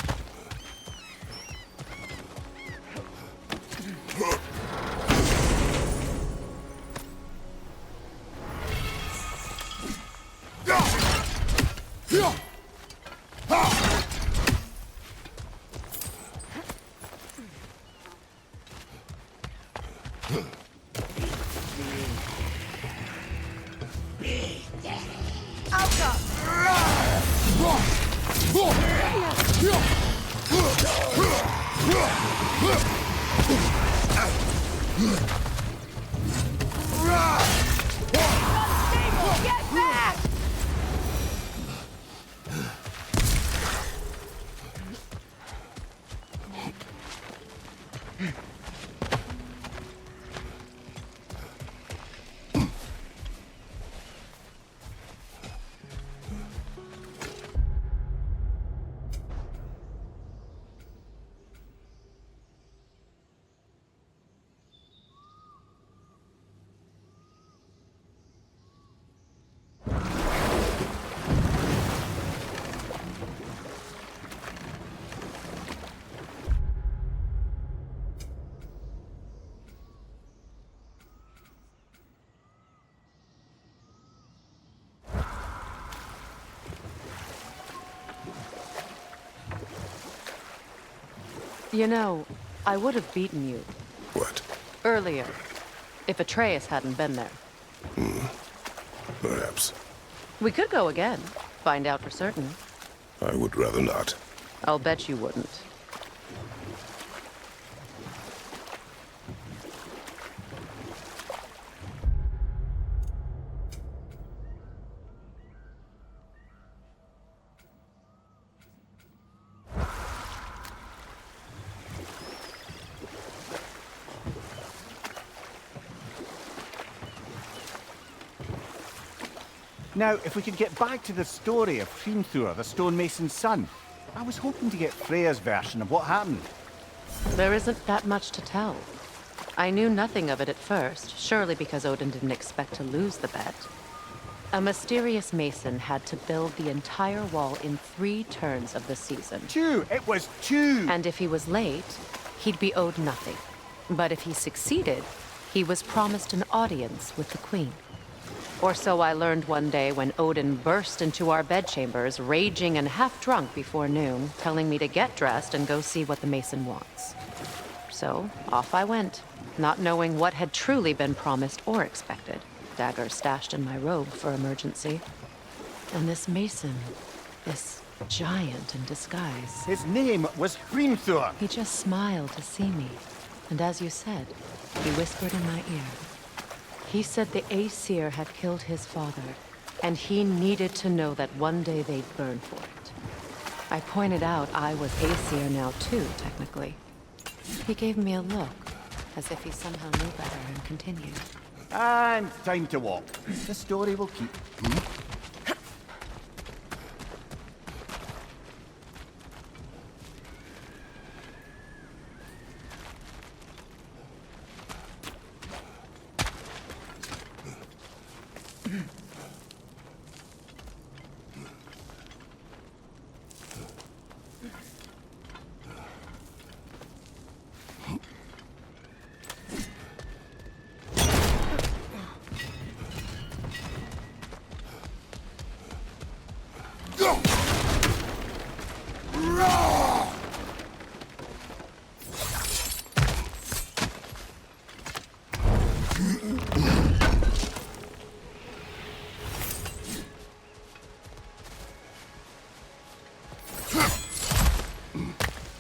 You know, I would have beaten you. What? Earlier, if Atreus hadn't been there. Perhaps. We could go again. Find out for certain. I would rather not. I'll bet you wouldn't. Now, if we could get back to the story of Hrimthur, the stonemason's son. I was hoping to get Freya's version of what happened. There isn't that much to tell. I knew nothing of it at first, surely because Odin didn't expect to lose the bet. A mysterious mason had to build the entire wall in 3 turns of the season. 2! It was 2! And if he was late, he'd be owed nothing. But if he succeeded, he was promised an audience with the queen. Or so I learned one day when Odin burst into our bedchambers, raging and half-drunk before noon, telling me to get dressed and go see what the mason wants. So, off I went, not knowing what had truly been promised or expected. Dagger stashed in my robe for emergency. And this mason, this giant in disguise. His name was Hrimthur! He just smiled to see me. And as you said, he whispered in my ear. He said the Aesir had killed his father, and he needed to know that one day they'd burn for it. I pointed out I was Aesir now too, technically. He gave me a look, as if he somehow knew better, and continued. And time to walk. The story will keep.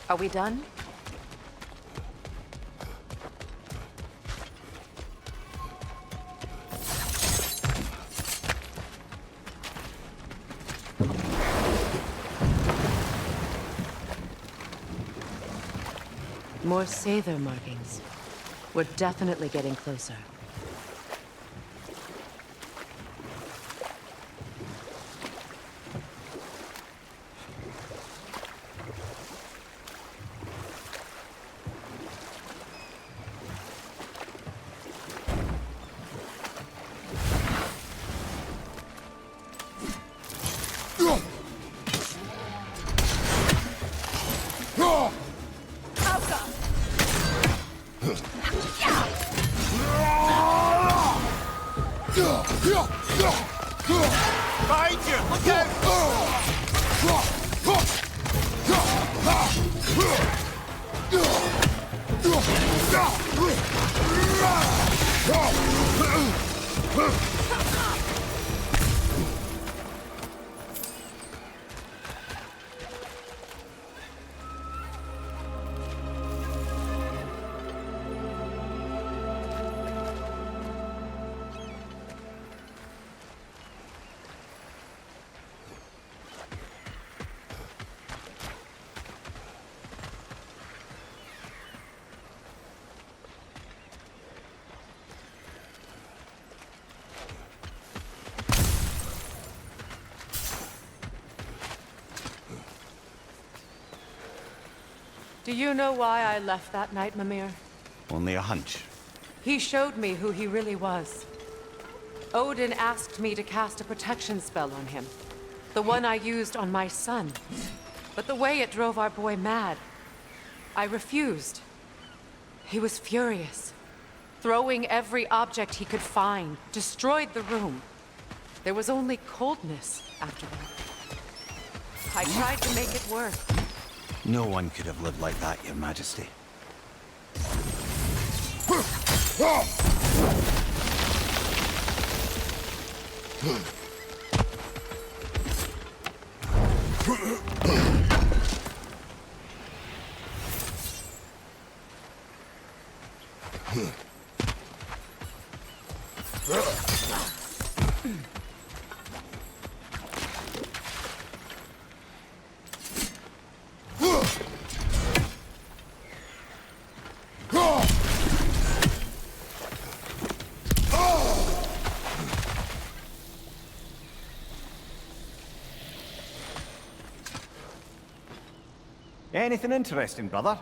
Are we done? More Sather markings. We're definitely getting closer. Do you know why I left that night, Mimir? Only a hunch. He showed me who he really was. Odin asked me to cast a protection spell on him. The one I used on my son. But the way it drove our boy mad, I refused. He was furious. Throwing every object he could find, destroyed the room. There was only coldness after that. I tried to make it work. No one could have lived like that, Your Majesty. Anything interesting, brother?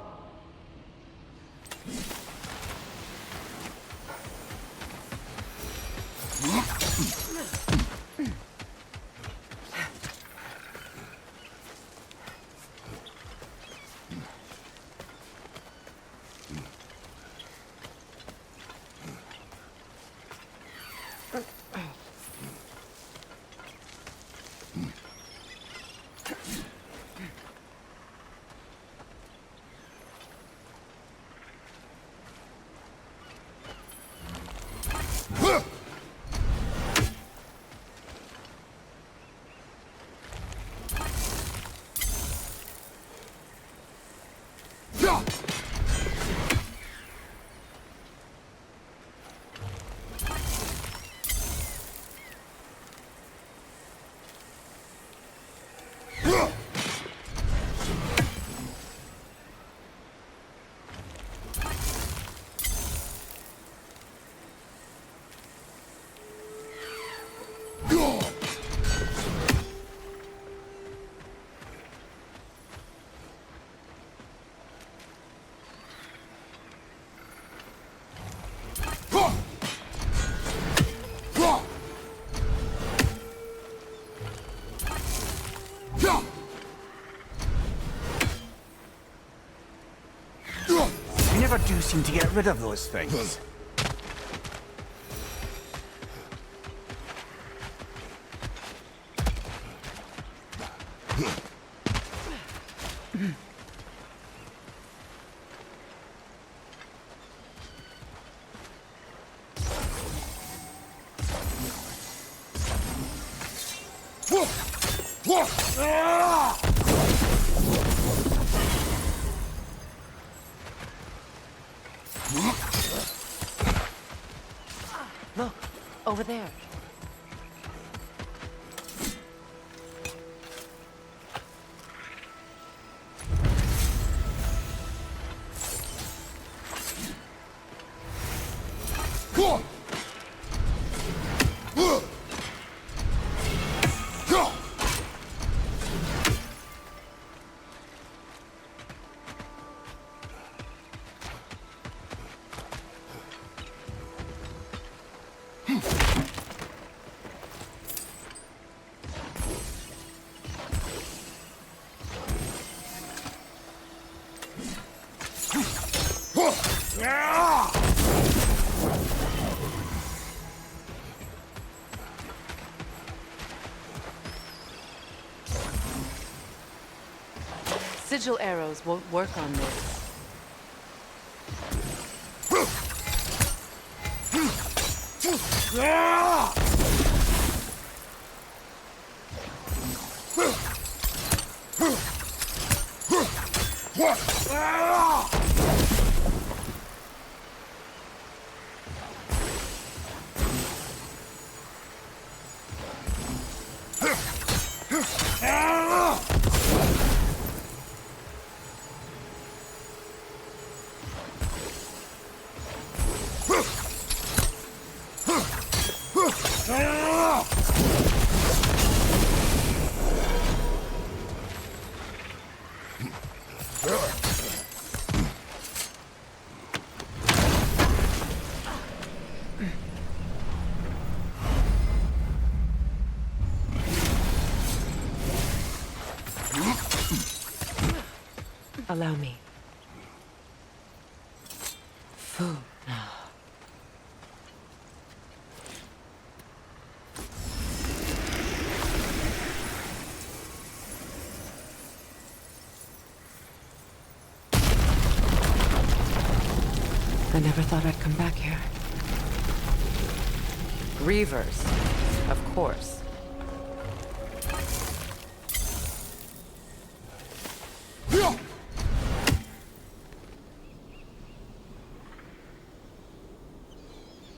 Do seem to get rid of those things. Look, over there. Sigil arrows won't work on this. Allow me. Food now. I never thought I'd come back here. Grievers, of course.